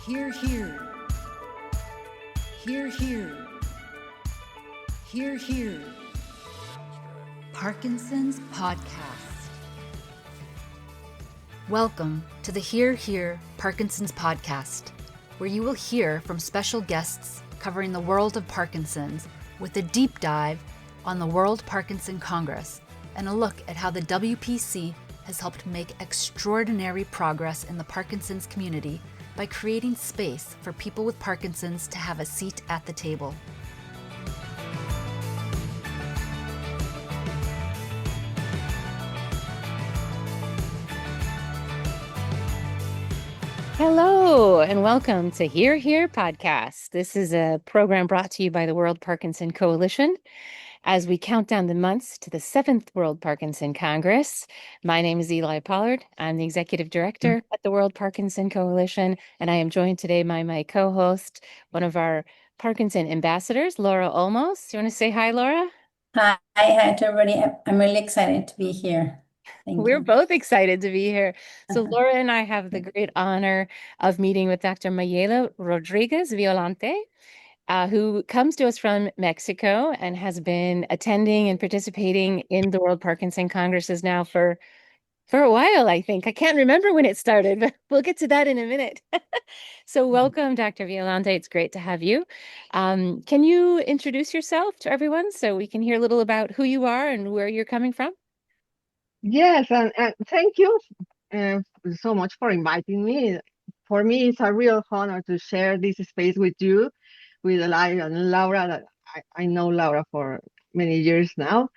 Hear, hear. Hear, hear. Hear, hear. Parkinson's Podcast. Welcome to the Hear, Hear Parkinson's Podcast, where you will hear from special guests covering the world of Parkinson's with a deep dive on the World Parkinson Congress and a look at how the WPC has helped make extraordinary progress in the Parkinson's community by creating space for people with Parkinson's to have a seat at the table. Hello, and welcome to Hear Hear Podcast. This is a program brought to you by the World Parkinson Coalition as we count down the months to the 7th World Parkinson Congress. My name is Eli Pollard. I'm the Executive Director at the World Parkinson Coalition, and I am joined today by my co-host, one of our Parkinson ambassadors, Laura Olmos. Do you want to say hi, Laura? Hi to everybody. I'm really excited to be here. Thank We're you. both excited to be here. So Laura and I have the great honor of meeting with Dr. Mayela Rodriguez Violante, who comes to us from Mexico and has been attending and participating in the World Parkinson Congresses now for a while, I think. I can't remember when it started, but we'll get to that in a minute. So welcome, Dr. Violante. It's great to have you. Can you introduce yourself to everyone so we can hear a little about who you are and where you're coming from? Yes, and thank you so much for inviting me. For me, it's a real honor to share this space with you, with Eli and Laura. That I know Laura for many years now,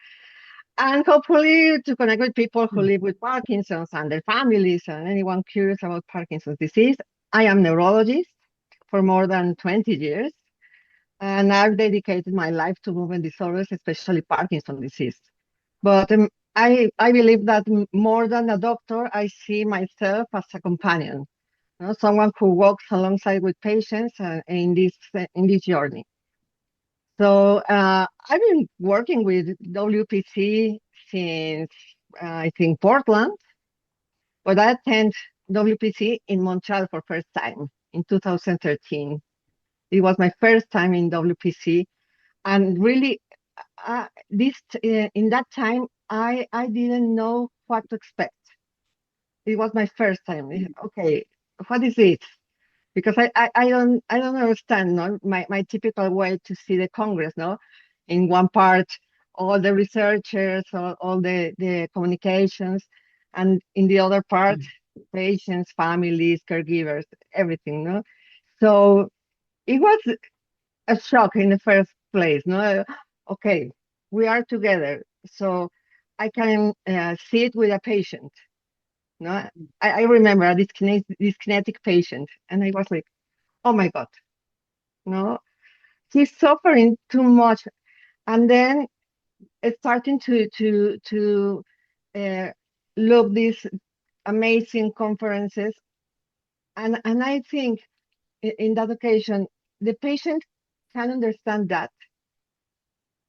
and hopefully to connect with people who live with Parkinson's and their families and anyone curious about Parkinson's disease. I am a neurologist for more than 20 years, and I've dedicated my life to movement disorders, especially Parkinson's disease. But I believe that more than a doctor, I see myself as a companion, someone who walks alongside with patients in this journey. So I've been working with WPC since I think Portland, but I attended WPC in Montreal for first time in 2013. It was my first time in WPC, and really, in that time, I didn't know what to expect. It was my first time. Okay, what is it? Because I don't understand, no, my typical way to see the Congress, no, in one part all the researchers, all the communications, and in the other part patients, families, caregivers, everything, no. So it was a shock in the first place, no. Okay, we are together, so I can sit with a patient. No, I remember a dyskinetic patient, and I was like, oh my God, no, he's suffering too much. And then starting to look these amazing conferences, and I think in that occasion the patient can understand that,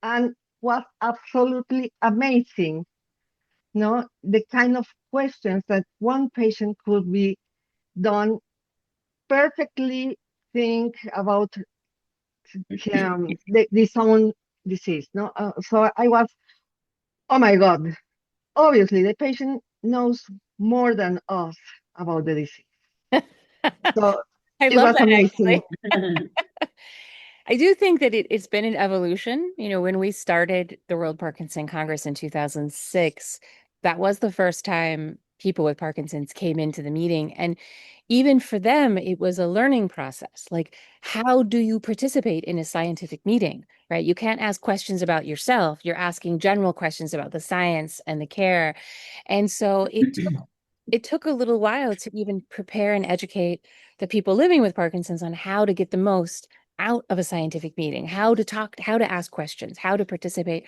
and was absolutely amazing. No, the kind of questions that one patient could be done perfectly think about this own disease. No, so I was, oh my God, obviously the patient knows more than us about the disease. So I it love was that, amazing. I do think that it's been an evolution. You know, when we started the World Parkinson Congress in 2006, that was the first time people with Parkinson's came into the meeting. And even for them, it was a learning process. Like, how do you participate in a scientific meeting, right? You can't ask questions about yourself. You're asking general questions about the science and the care. And so it took a little while to even prepare and educate the people living with Parkinson's on how to get the most out of a scientific meeting, how to talk, how to ask questions, how to participate.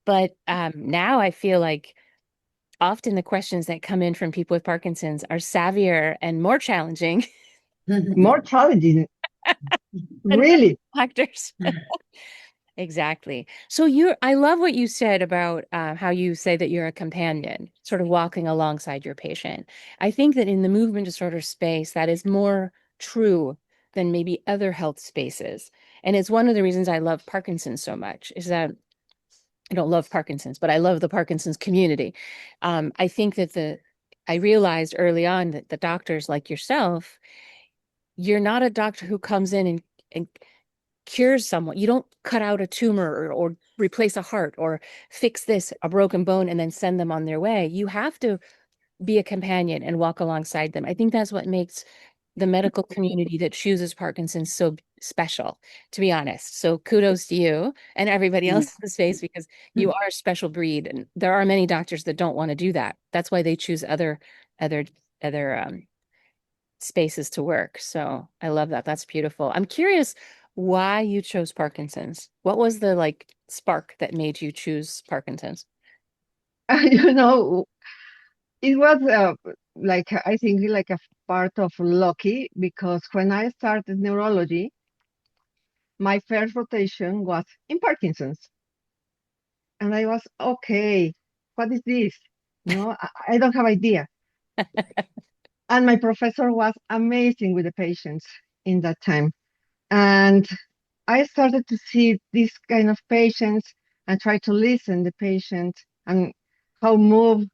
But now I feel like often the questions that come in from people with Parkinson's are savvier and more challenging. More challenging, really. Doctors. Exactly. So I love what you said about how you say that you're a companion, sort of walking alongside your patient. I think that in the movement disorder space, that is more true than maybe other health spaces. And it's one of the reasons I love Parkinson's so much, is that I don't love Parkinson's, but I love the Parkinson's community. I think that I realized early on that the doctors like yourself, you're not a doctor who comes in and cures someone. You don't cut out a tumor or replace a heart or fix a broken bone, and then send them on their way. You have to be a companion and walk alongside them. I think that's what makes the medical community that chooses Parkinson's so special, to be honest. So kudos to you and everybody else in the space, because you are a special breed, and there are many doctors that don't want to do that. That's why they choose other spaces to work. So I love that. That's beautiful. I'm curious why you chose Parkinson's. What was the spark that made you choose Parkinson's? You know, it was I think like a part of lucky, because when I started neurology, my first rotation was in Parkinson's. And I was, okay, what is this? No, I don't have idea. And my professor was amazing with the patients in that time. And I started to see this kind of patients and try to listen the patient and how move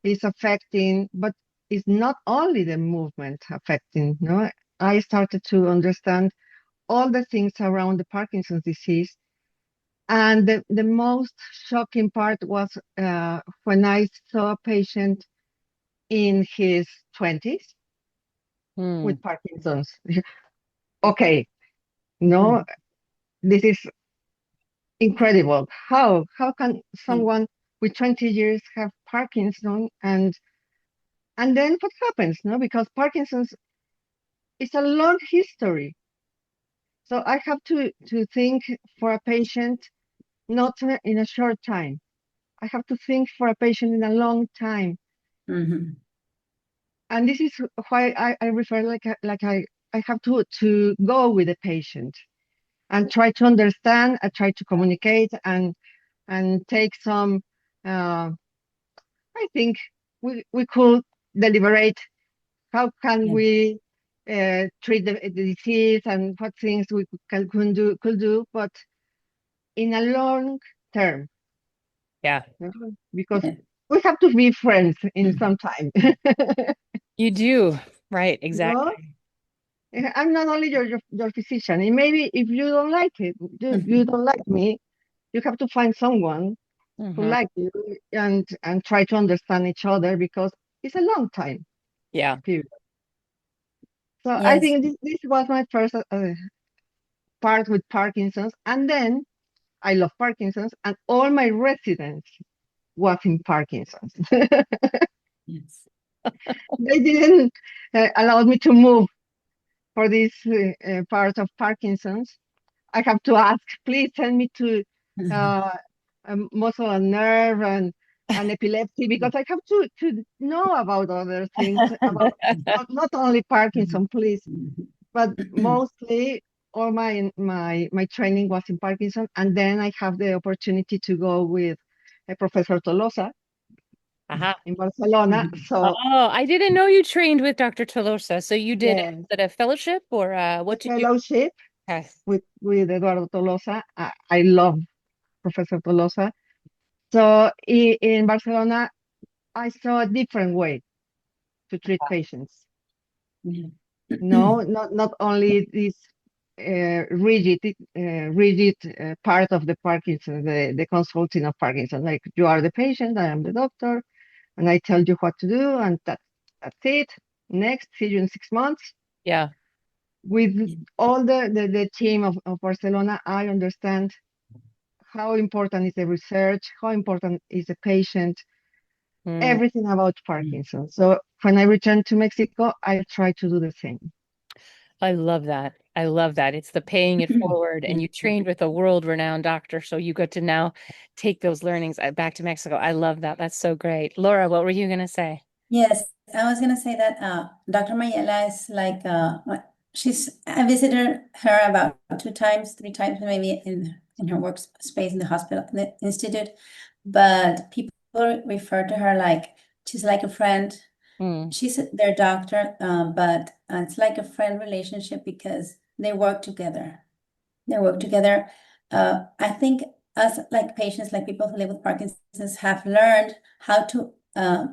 is affecting, but it's not only the movement affecting. No, I started to understand all the things around the Parkinson's disease. And the most shocking part was when I saw a patient in his 20s with Parkinson's. Okay, no, this is incredible. How can someone with 20 years have Parkinson's, and then what happens? No, because Parkinson's is a long history. So I have to think for a patient, not in a short time. I have to think for a patient in a long time. And this is why I refer I have to go with the patient and try to understand, I try to communicate and take some I think we could deliberate how can we treat the disease and what things we could do, but in a long term. Yeah. Because we have to be friends in some time. You do. Right. Exactly. No? I'm not only your physician. And maybe if you don't like it, you don't like me, you have to find someone who like you and try to understand each other, because it's a long time. Yeah. Period. So Yes. I think this was my first part with Parkinson's, and then I love Parkinson's, and all my residents was in Parkinson's. Yes. They didn't allow me to move for this part of Parkinson's. I have to ask, please send me to muscle and nerve and epilepsy, because I have to know about other things, about not only Parkinson, please, but mostly all my training was in Parkinson. And then I have the opportunity to go with Professor Tolosa in Barcelona. So I didn't know you trained with Dr. Tolosa. So you did yes, a fellowship, or what did you? fellowship with Eduardo Tolosa. I love Professor Tolosa. So in Barcelona, I saw a different way to treat patients. No, not only this rigid part of the Parkinson, the consulting of Parkinson. Like, you are the patient, I am the doctor, and I tell you what to do, and that's it. Next, see you in 6 months. Yeah. With all the team of Barcelona, I understand how important is the research, how important is the patient, everything about Parkinson. So when I return to Mexico, I try to do the same. I love that. I love that. It's the paying it forward, and you trained with a world-renowned doctor, so you get to now take those learnings back to Mexico. I love that. That's so great. Laura, what were you going to say? Yes, I was going to say that Dr. Mayela is like, I visited her about 2 times, 3 times, maybe in her workspace in the hospital, the institute. But people refer to her like she's like a friend. She's their doctor, but it's like a friend relationship, because they work together. They work together. I think us, like patients, like people who live with Parkinson's, have learned how to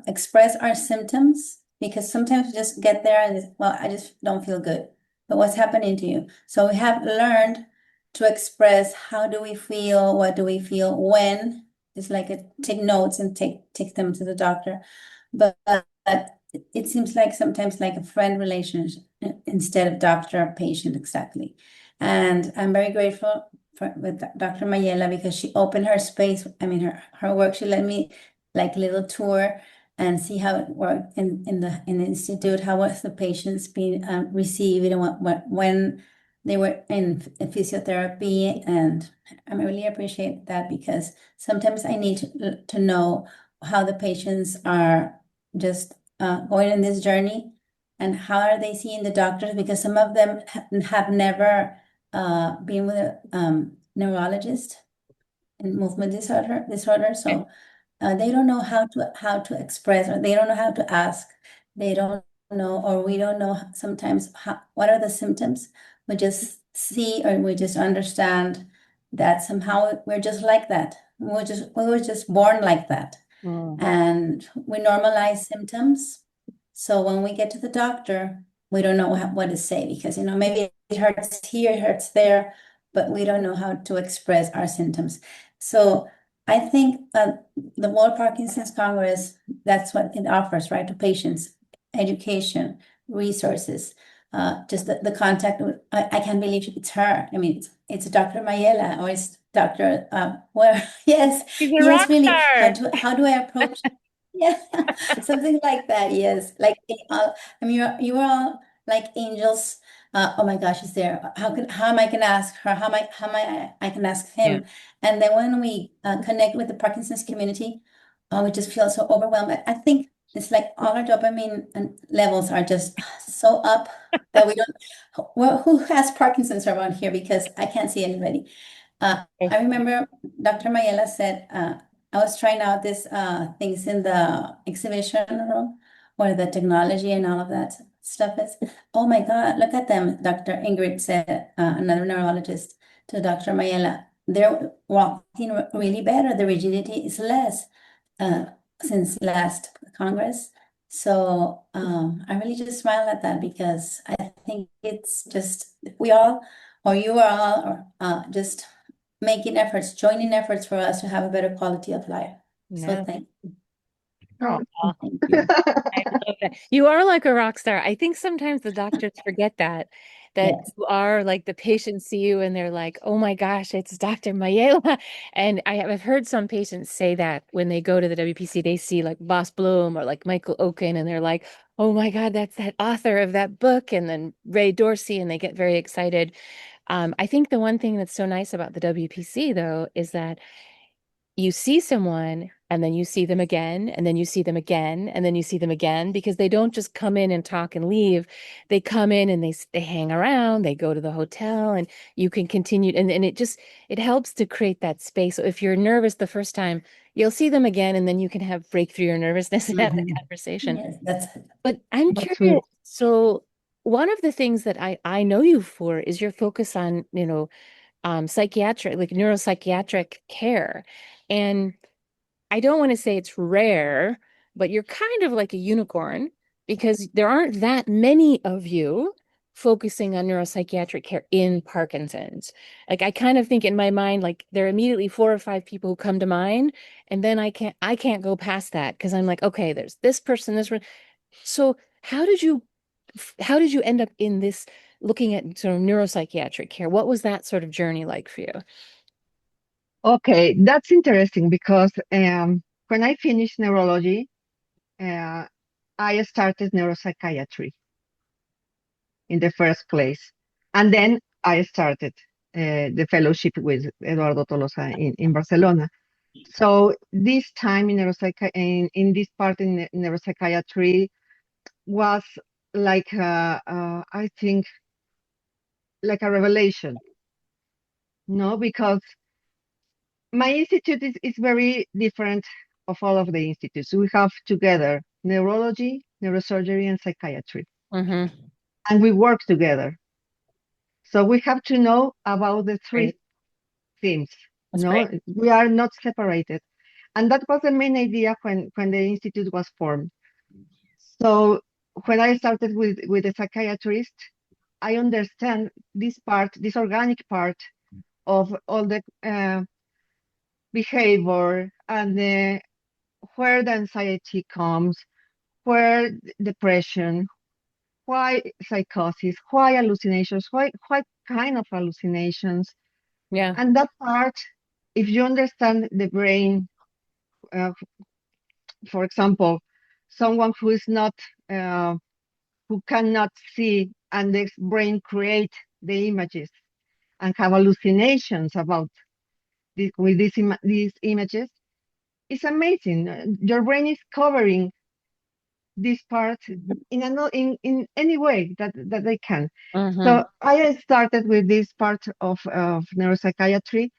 express our symptoms, because sometimes we just get there and, well, I just don't feel good. But what's happening to you? So we have learned to express how do we feel, what do we feel, when. It's like take notes and take them to the doctor. But it seems like sometimes like a friend relationship instead of doctor-patient exactly. And I'm very grateful with Dr. Mayela, because she opened her space. I mean, her work, she let me like little tour and see how it worked in the institute, how was the patients being received, and when they were in physiotherapy. And I really appreciate that, because sometimes I need to know how the patients are just going in this journey, and how are they seeing the doctors, because some of them have never been with a neurologist in movement disorder. So they don't know how to express, or they don't know how to ask. They don't know, or we don't know sometimes what are the symptoms. We just see, or we just understand that somehow we're just like that. We were just born like that. And we normalize symptoms. So when we get to the doctor, we don't know what to say, because, maybe it hurts here, it hurts there, but we don't know how to express our symptoms. So I think the World Parkinson's Congress, that's what it offers, right, to patients: education, resources, just the contact. I can't believe it's her. I mean, it's Dr. Mayela, or it's Dr. Yes, She's a yes, rock really. star. How do I approach? Yeah, something like that. Yes, like I mean, you are all like angels. Oh my gosh, is there? How am I gonna ask her? I can ask Yeah. him? And then when we connect with the Parkinson's community, we just feel so overwhelmed. I think it's like all our dopamine and levels are just so up that we don't. Well, who has Parkinson's around here? Because I can't see anybody. I remember Dr. Mayela said, I was trying out these things in the exhibition room, where the technology and all of that stuff is. Oh my God, look at them, Dr. Ingrid said, another neurologist, to Dr. Mayela. They're walking really better. The rigidity is less since last Congress. So I really just smile at that, because I think it's just we all, or you are all, just making efforts, joining efforts for us to have a better quality of life. So Yeah. thank you. Oh, Thank you. I love that. You are like a rock star. I think sometimes the doctors forget that Yes. you are like, the patients see you and they're like, oh my gosh, it's Dr. Mayela. And I've heard some patients say that when they go to the WPC, they see like Boss Bloom or like Michael Oken, and they're like, oh my God, that's that author of that book. And then Ray Dorsey, and they get very excited. I think the one thing that's so nice about the WPC, though, is that you see someone and then you see them again, and then you see them again, and then you see them again, because they don't just come in and talk and leave. They come in and they hang around, they go to the hotel, and you can continue. And it helps to create that space. So if you're nervous the first time, you'll see them again, and then you can break through your nervousness and have the conversation. Yes, that's But I'm that's curious. sweet. So one of the things that I know you for is your focus on, psychiatric, like neuropsychiatric care. And I don't want to say it's rare, but you're kind of like a unicorn, because there aren't that many of you focusing on neuropsychiatric care in Parkinson's. Like, I kind of think in my mind, like, there are immediately 4 or 5 people who come to mind, and then I can't go past that, because I'm like, okay, there's this person, this one. So how did you end up in this, looking at sort of neuropsychiatric care? What was that sort of journey like for you? Okay, that's interesting, because when I finished neurology, uh, I started neuropsychiatry in the first place. And then I started the fellowship with Eduardo Tolosa in Barcelona. So this time in this part in neuropsychiatry was like, I think, like a revelation, no? Because my institute is very different of all of the institutes. We have together neurology, neurosurgery, and psychiatry, Mm-hmm. and we work together. So we have to know about the three Great. themes. That's No, great. we are not separated. And that was the main idea when the institute was formed. So when I started with a psychiatrist, I understand this part, this organic part of all the behavior and where the anxiety comes, where depression, why psychosis, why hallucinations, why kind of hallucinations. Yeah. And that part, if you understand the brain, uh, for example, someone who is not, who cannot see and the brain create the images and have hallucinations about this, with these images, it's amazing. Your brain is covering this part in any way that they can. Mm-hmm. So I started with this part of neuropsychiatry.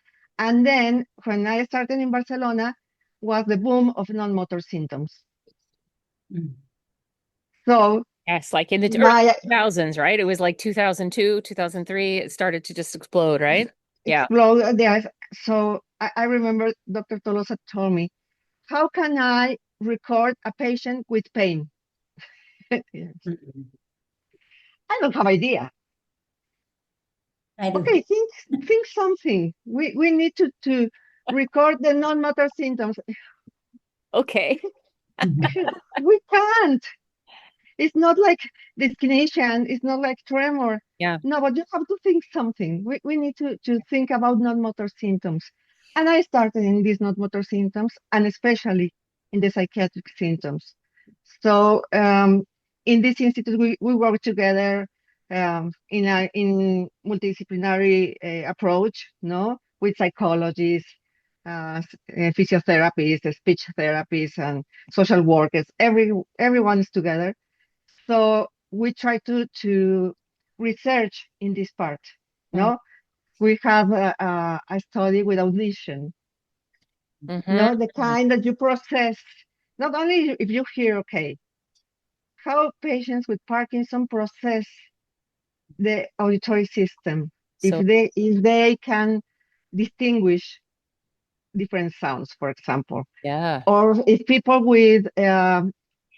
And then when I started in Barcelona was the boom of non-motor symptoms. Mm. So Yes, like in the early my 2000s, right? It was like 2002, 2003. It started to just explode, right? Yeah. explode there. So I remember Dr. Tolosa told me, how can I record a patient with pain? Yes. Mm. I don't have idea. I do. Okay, think something. We need to record the non-motor symptoms. Okay. We can't. It's not like dyskinesia, it's not like tremor. Yeah. No, but you have to think something. We need to think about non-motor symptoms. And I started in these non-motor symptoms and especially in the psychiatric symptoms. So in this institute, we work together in multidisciplinary approach, no, with psychologists, physiotherapists, speech therapists, and social workers. Everyone is together. So we try to research in this part. Mm. No, we have a study with audition. Mm-hmm. No, the kind that you process. Not only if you hear okay, how patients with Parkinson process the auditory system. So If they can distinguish different sounds, for example, yeah. or if people with I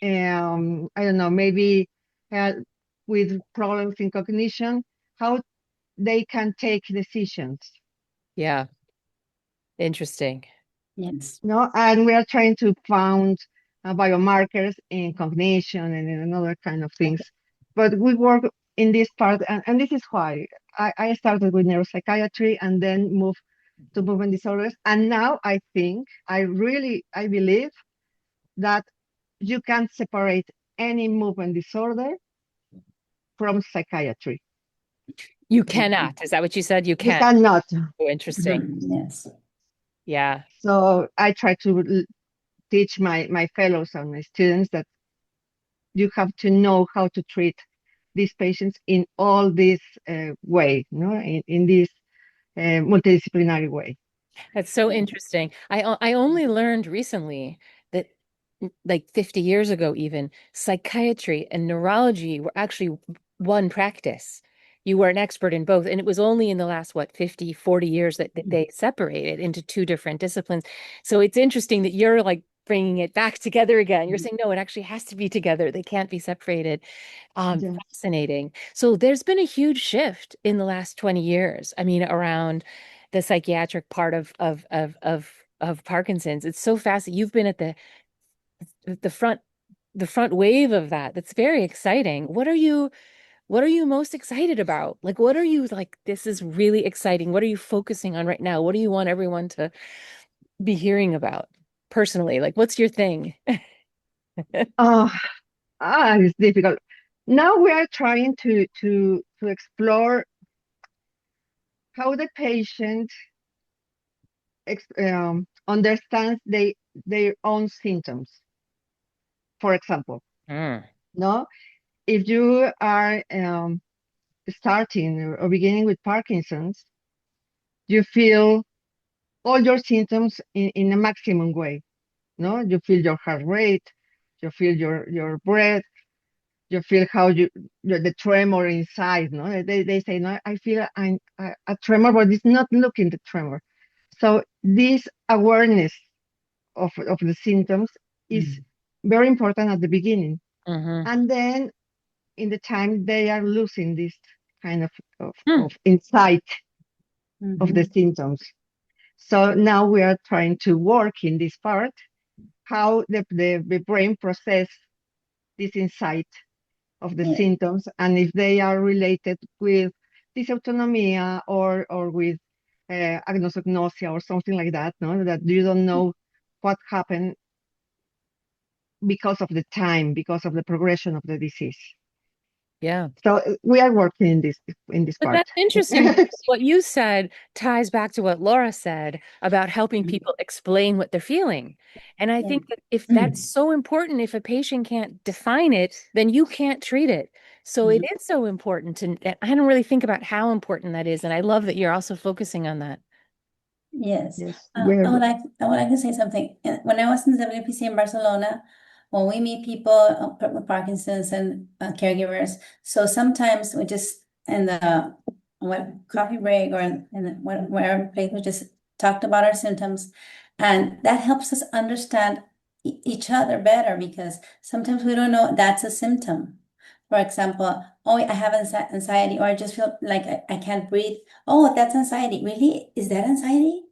don't know, maybe uh, with problems in cognition, how they can take decisions. Yeah. Interesting. Yes. No, and we are trying to found biomarkers in cognition and in another kind of things. But we work in this part, and this is why I started with neuropsychiatry and then moved to movement disorders. And now I think I believe that you can't separate any movement disorder from psychiatry. You cannot. Is that what you said? You You can. cannot. Oh, interesting. Mhm. Yes. Yeah. So I try to teach my fellows and my students that you have to know how to treat these patients in all this way, no, in this multidisciplinary way. That's so interesting. I only learned recently that like 50 years ago even, psychiatry and neurology were actually one practice. You were an expert in both. And it was only in the last, what, 50, 40 years that they separated into two different disciplines. So it's interesting that you're like bringing it back together again. You're saying, no, it actually has to be together. They can't be separated. Yes. Fascinating. So there's been a huge shift in the last 20 years. I mean, around the psychiatric part of Parkinson's. It's so fascinating. You've been at the front wave of that. That's very exciting. What are you most excited about? Like, what are you like, this is really exciting. What are you focusing on right now? What do you want everyone to be hearing about personally? Like, what's your thing? Oh, it's difficult. Now we are trying to explore how the patient understands their own symptoms. For example, Mm, no, if you are starting or beginning with Parkinson's, you feel all your symptoms in a maximum way. No, you feel your heart rate, you feel your breath, you feel how the tremor inside, no? They say, no, I feel a tremor, but it's not looking the tremor. So this awareness of the symptoms is very important at the beginning. And then in the time they are losing this kind of insight of the symptoms. So now we are trying to work in this part, how the brain process this insight of the symptoms, and if they are related with dysautonomia or with agnosognosia or something like that, no, that you don't know what happened because of the time, because of the progression of the disease. Yeah. So we are working in this But part. that's interesting because what you said ties back to what Laura said about helping people explain what they're feeling. And I think that if that's so important, if a patient can't define it, then you can't treat it. So it is so important to, I don't really think about how important that is. And I love that you're also focusing on that. Yes. I We're would like to say something. When I was in the WPC in Barcelona, when we meet people with Parkinson's and caregivers, so sometimes we just in the coffee break or whatever place we just talked about our symptoms, and that helps us understand each other better because sometimes we don't know that's a symptom. For example, oh, I have anxiety, or I just feel like I can't breathe. Oh, that's anxiety. Really? Is that anxiety?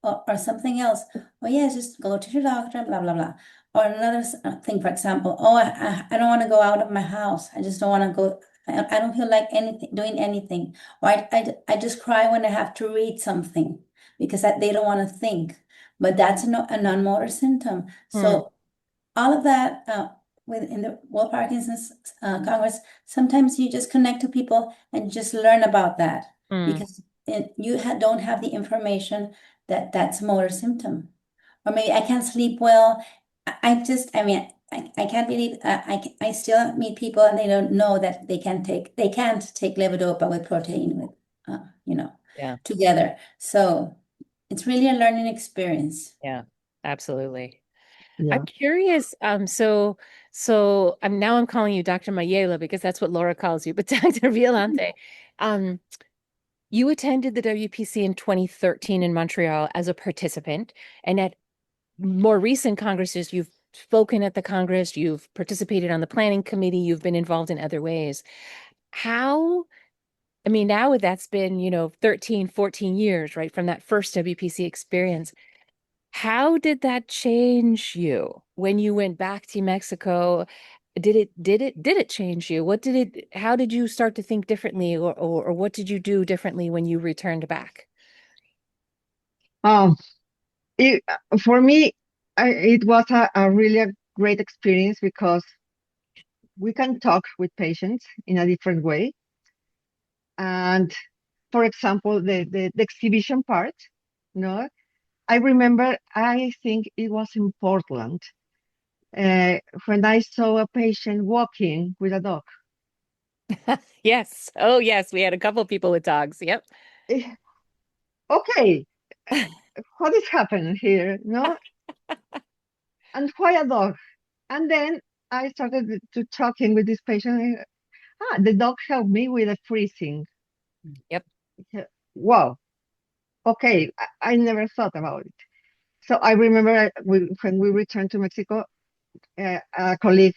Or something else? Oh, yes, just go to the doctor, blah, blah, blah. Or another thing, for example, oh, I don't want to go out of my house. I just don't want to go. I don't feel like doing anything. Or I just cry when I have to read something because they don't want to think. But that's a non-motor symptom. So all of that within the World Parkinson's Congress, sometimes you just connect to people and just learn about that because you don't have the information that that's a motor symptom. Or maybe I can't sleep well. I mean, I can't believe I still meet people and they don't know that they can't take levodopa with protein with, together. So it's really a learning experience. Yeah, absolutely. yeah. I'm curious. I'm calling you Dr. Mayela because that's what Laura calls you, but Dr. Violante, you attended the WPC in 2013 in Montreal as a participant, and at more recent congresses, you've spoken at the Congress, you've participated on the planning committee, you've been involved in other ways. Now that's been, 13, 14 years, right, from that first WPC experience. How did that change you when you went back to Mexico? Did it change you? How did you start to think differently or what did you do differently when you returned back? It, for me, it was a really great experience because we can talk with patients in a different way. And for example, the exhibition part, no, I remember, I think it was in Portland, when I saw a patient walking with a dog. Yes. Oh, yes. We had a couple people with dogs. Yep. Okay, what is happening here? No, and why a dog? And then I started to talking with this patient. The dog helped me with the freezing. Yep. Wow. Okay, I never thought about it. So I remember when we returned to Mexico, a colleague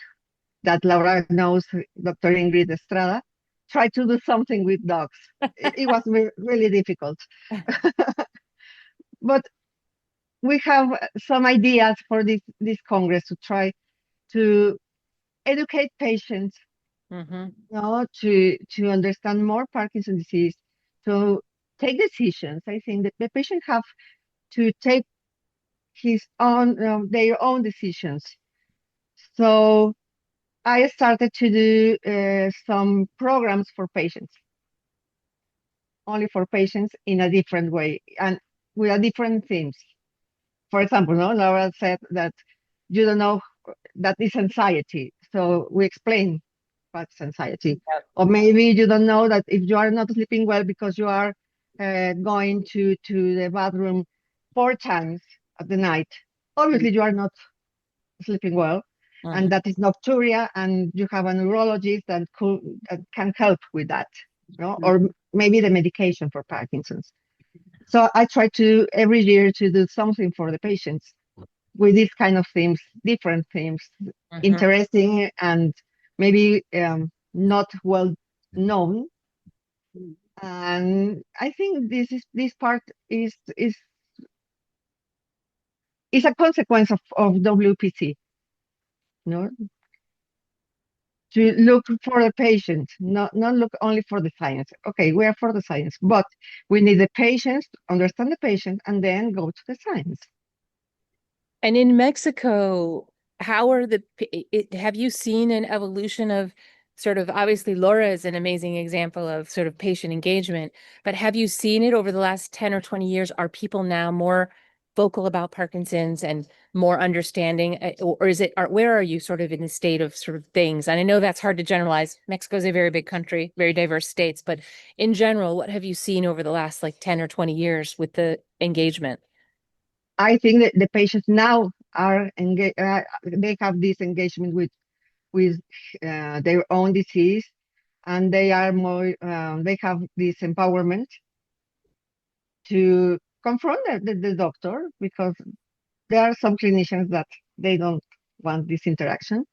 that Laura knows, Dr. Ingrid Estrada, tried to do something with dogs. It was really difficult. But we have some ideas for this Congress to try to educate patients, to understand more Parkinson's disease, to take decisions. I think that the patient have to take their own decisions. So I started to do some programs for patients, only for patients in a different way and with a different themes. For example, no, Laura said that you don't know that is anxiety. So we explain what's anxiety. Yep. Or maybe you don't know that if you are not sleeping well because you are going to the bathroom 4 times at the night, obviously you are not sleeping well. and that is nocturia, and you have a neurologist that can help with that, or maybe the medication for Parkinson's. So I try to every year to do something for the patients with these kind of themes, different themes, interesting and maybe not well known. And I think this part is a consequence of WPC, to look for the patient, not look only for the science. Okay, we are for the science, but we need the patients, understand the patient, and then go to the science. And in Mexico, have you seen an evolution of sort of, obviously Laura is an amazing example of sort of patient engagement, but have you seen it over the last 10 or 20 years? Are people now more vocal about Parkinson's and more understanding, or where are you sort of in the state of sort of things? And I know that's hard to generalize. Mexico is a very big country, very diverse states, but in general, what have you seen over the last like 10 or 20 years with the engagement? I think that the patients now are engaged. They have this engagement with their own disease, and they are more. They have this empowerment to confront the doctor, because there are some clinicians that they don't want this interaction.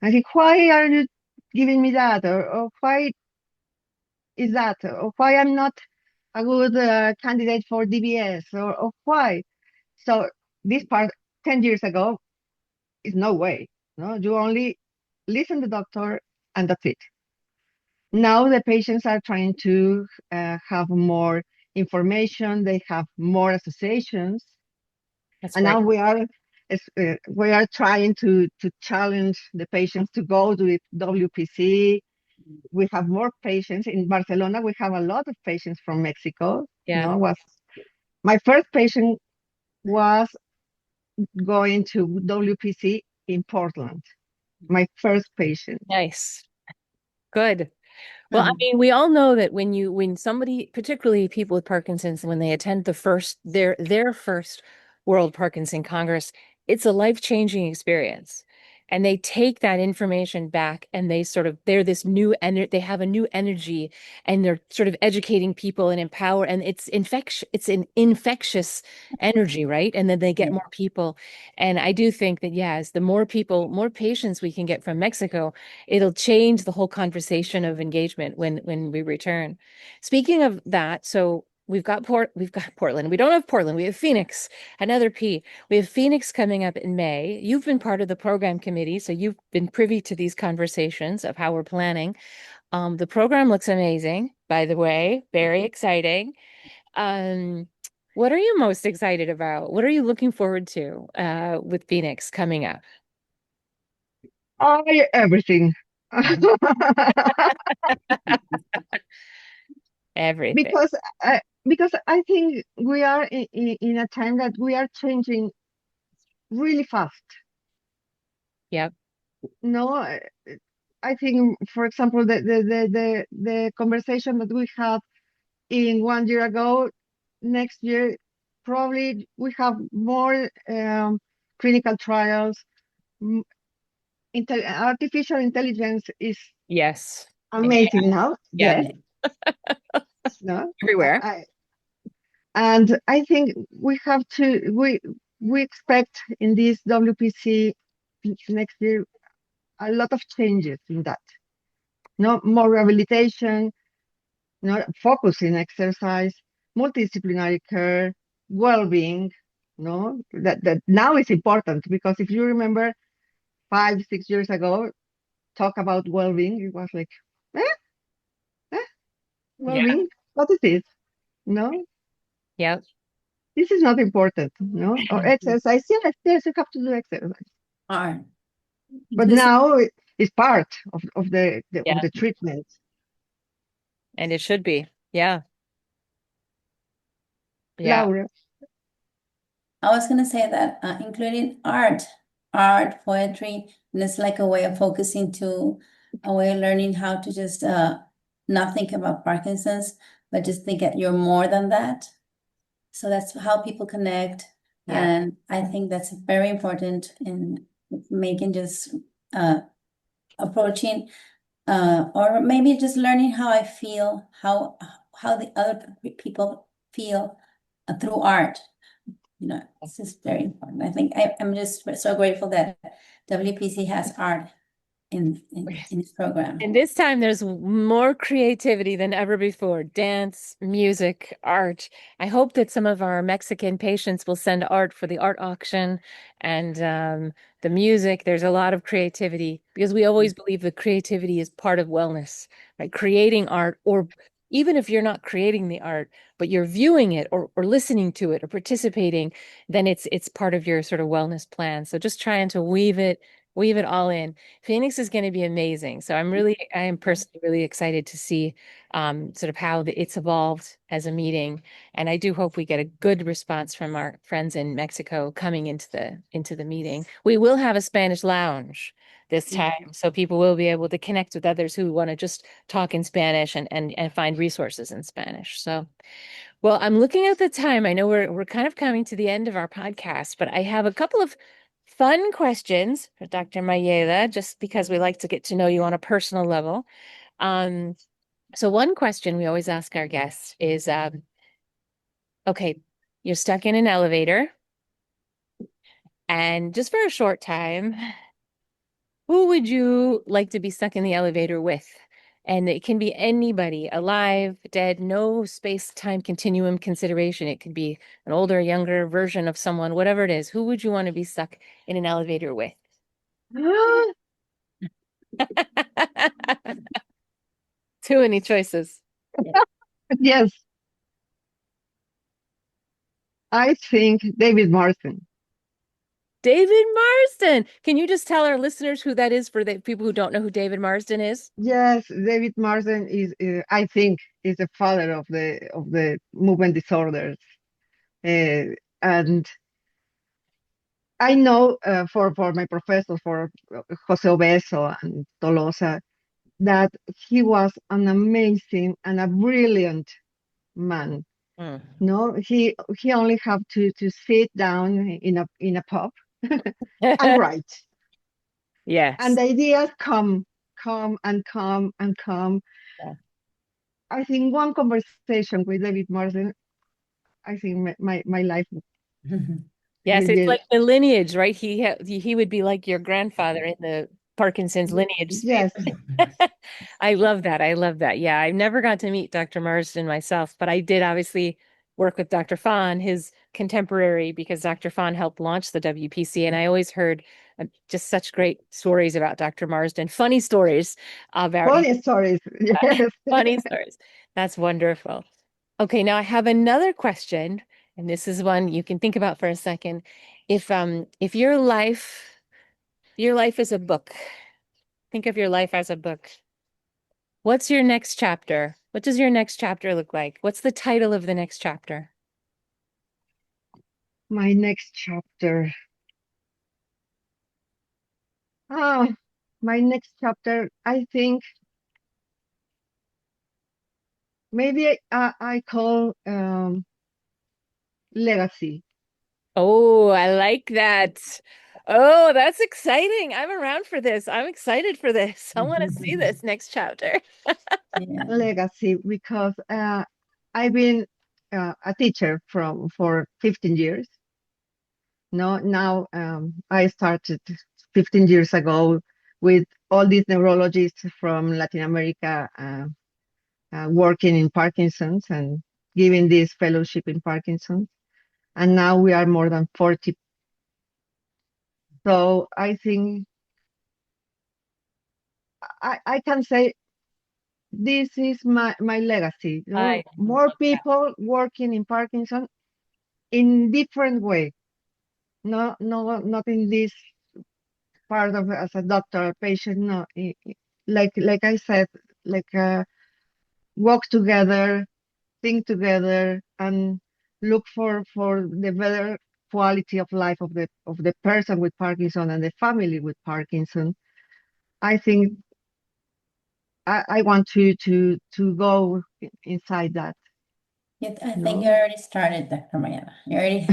I think, why are you giving me that, or why is that, or why I'm not a good candidate for DBS, or why? So this part 10 years ago is no way. No, you only listen to the doctor and that's it. Now the patients are trying to have more information. They have more associations. That's And right. now we are trying to challenge the patients to go to the WPC. We have more patients in Barcelona. We have a lot of patients from Mexico. Yeah. My first patient was going to WPC in Portland. My first patient. Nice. Good. Well, I mean, we all know that when somebody, particularly people with Parkinson's, when they attend their first World Parkinson Congress, it's a life-changing experience. And they take that information back and they're this new energy, they have a new energy, and they're sort of educating people and empower, and it's an infectious energy, right? And then they get more people. And I do think that, yes, the more patients we can get from Mexico, it'll change the whole conversation of engagement when we return. Speaking of that, so we've got Portland. We don't have Portland. We have Phoenix, another P. We have Phoenix coming up in May. You've been part of the program committee, so you've been privy to these conversations of how we're planning. The program looks amazing, by the way, very exciting. What are you most excited about? What are you looking forward to with Phoenix coming up? Everything. Everything. Because I think we are in a time that we are changing really fast. Yep. No, I think, for example, the conversation that we had in 1 year ago, next year probably we have more clinical trials. Artificial intelligence is Yes. amazing now. Yeah. Yes. No. Everywhere. And I think we have to we expect in this WPC next year a lot of changes in that. No more rehabilitation, focus in exercise, multidisciplinary care, well-being. No, that now is important, because if you remember 5-6 years ago, talk about well-being, it was like, well-being, what is it? No. Yep. This is not important, no? Or exercise, yes, you have to do exercise. But now it's part of the treatment. And it should be. Yeah. Yeah. Laura. I was going to say that including art, poetry, and it's like a way of focusing to a way of learning how to just not think about Parkinson's, but just think that you're more than that. So that's how people connect. Yeah. And I think that's very important in making just approaching or maybe just learning how I feel, how the other people feel through art. This is very important. I think I'm just so grateful that WPC has art in this program. And this time there's more creativity than ever before. Dance, music, art. I hope that some of our Mexican patients will send art for the art auction and the music. There's a lot of creativity because we always believe that creativity is part of wellness, right? Creating art, or even if you're not creating the art, but you're viewing it or listening to it or participating, then it's part of your sort of wellness plan. So just trying to weave it all in. Phoenix is going to be amazing. So I am personally really excited to see sort of how it's evolved as a meeting. And I do hope we get a good response from our friends in Mexico coming into the meeting. We will have a Spanish lounge this time, so people will be able to connect with others who want to just talk in Spanish and find resources in Spanish. So, well, I'm looking at the time. I know we're kind of coming to the end of our podcast, but I have a couple of fun questions for Dr. Mayela, just because we like to get to know you on a personal level. So one question we always ask our guests is, okay, you're stuck in an elevator, and just for a short time, who would you like to be stuck in the elevator with? And it can be anybody, alive, dead, no space-time continuum consideration. It could be an older, younger version of someone, whatever it is. Who would you want to be stuck in an elevator with? Too many choices. Yes, I think David Marsden. David Marsden. Can you just tell our listeners who that is for the people who don't know who David Marsden is? Yes, David Marsden is, I think, is the father of the movement disorders, and I know for my professors, for Jose Obeso and Tolosa, that he was an amazing and a brilliant man. Mm. No, he only have to sit down in a pub and write. Yes. And the ideas come and come and come. Yeah. I think one conversation with David Marsden, I think my life Yes, will it's be. like the lineage, right? He would be like your grandfather in the Parkinson's lineage space. Yes. I love that. I love that. Yeah, I never got to meet Dr. Marsden myself, but I did obviously work with Dr. Fahn, his contemporary, because Dr. Fahn helped launch the WPC, and I always heard just such great stories about Dr. Marsden, funny stories about Funny stories. Yes. funny stories. That's wonderful. Okay, now I have another question, and this is one you can think about for a second. If your life is a book, think of your life as a book. What's your next chapter? What does your next chapter look like? What's the title of the next chapter? My next chapter. Ah, my next chapter, I think maybe I call legacy. Oh, I like that. Oh, that's exciting. I'm around for this. I'm excited for this. I want to see this next chapter. Yeah. Legacy, because I've been a teacher for 15 years. No, now I started 15 years ago with all these neurologists from Latin America working in Parkinson's and giving this fellowship in Parkinson's. And now we are more than 40. So I think I can say this is my legacy. You know, I more love that. people working in Parkinson in different way. No, not in this part of as a doctor, a patient. No, like I said, like walk together, think together, and look for the better quality of life of the person with Parkinson and the family with Parkinson. I think I want to go inside that. I No? think you already started, Dr. Mayela. You already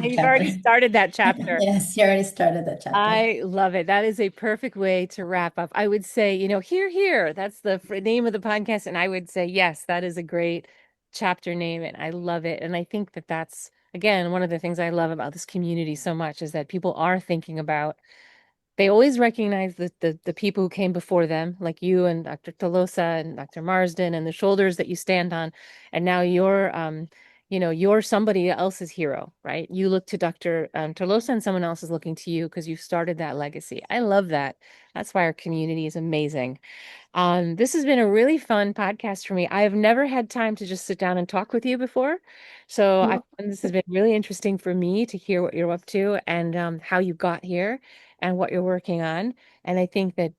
You've already started that chapter. Yes, you already started that chapter. I love it. That is a perfect way to wrap up. I would say, here, that's the name of the podcast. And I would say, yes, that is a great chapter name. And I love it. And I think that that's, again, one of the things I love about this community so much is that people are thinking about, they always recognize the people who came before them, like you and Dr. Tolosa and Dr. Marsden, and the shoulders that you stand on. And now you're somebody else's hero, right? You look to Dr. Tolosa and someone else is looking to you because you started that legacy. I love that. That's why our community is amazing. This has been a really fun podcast for me. I have never had time to just sit down and talk with you before. So I find this has been really interesting for me to hear what you're up to and how you got here and what you're working on. And I think that,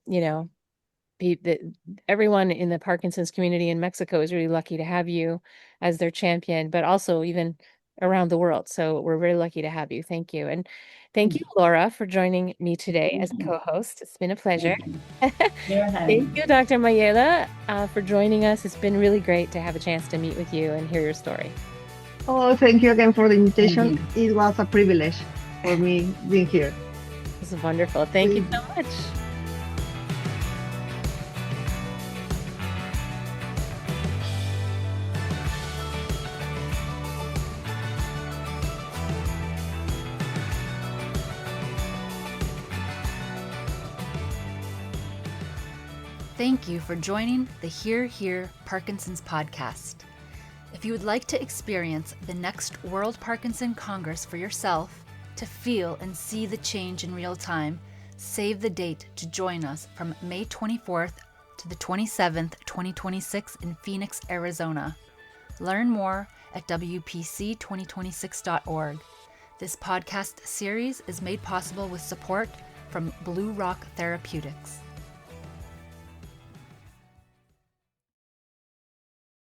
that everyone in the Parkinson's community in Mexico is really lucky to have you as their champion, but also even around the world. So we're very lucky to have you. Thank you. And thank you, Laura, for joining me today as a co-host. It's been a pleasure. Thank you, Dr. Mayela, for joining us. It's been really great to have a chance to meet with you and hear your story. Oh, thank you again for the invitation. It was a privilege for me being here. This is wonderful. Thank you so much. Thank you for joining the Here Parkinson's podcast. If you would like to experience the next World Parkinson Congress for yourself, to feel and see the change in real time, save the date to join us from May 24th to the 27th, 2026 in Phoenix, Arizona. Learn more at WPC2026.org. This podcast series is made possible with support from Blue Rock Therapeutics.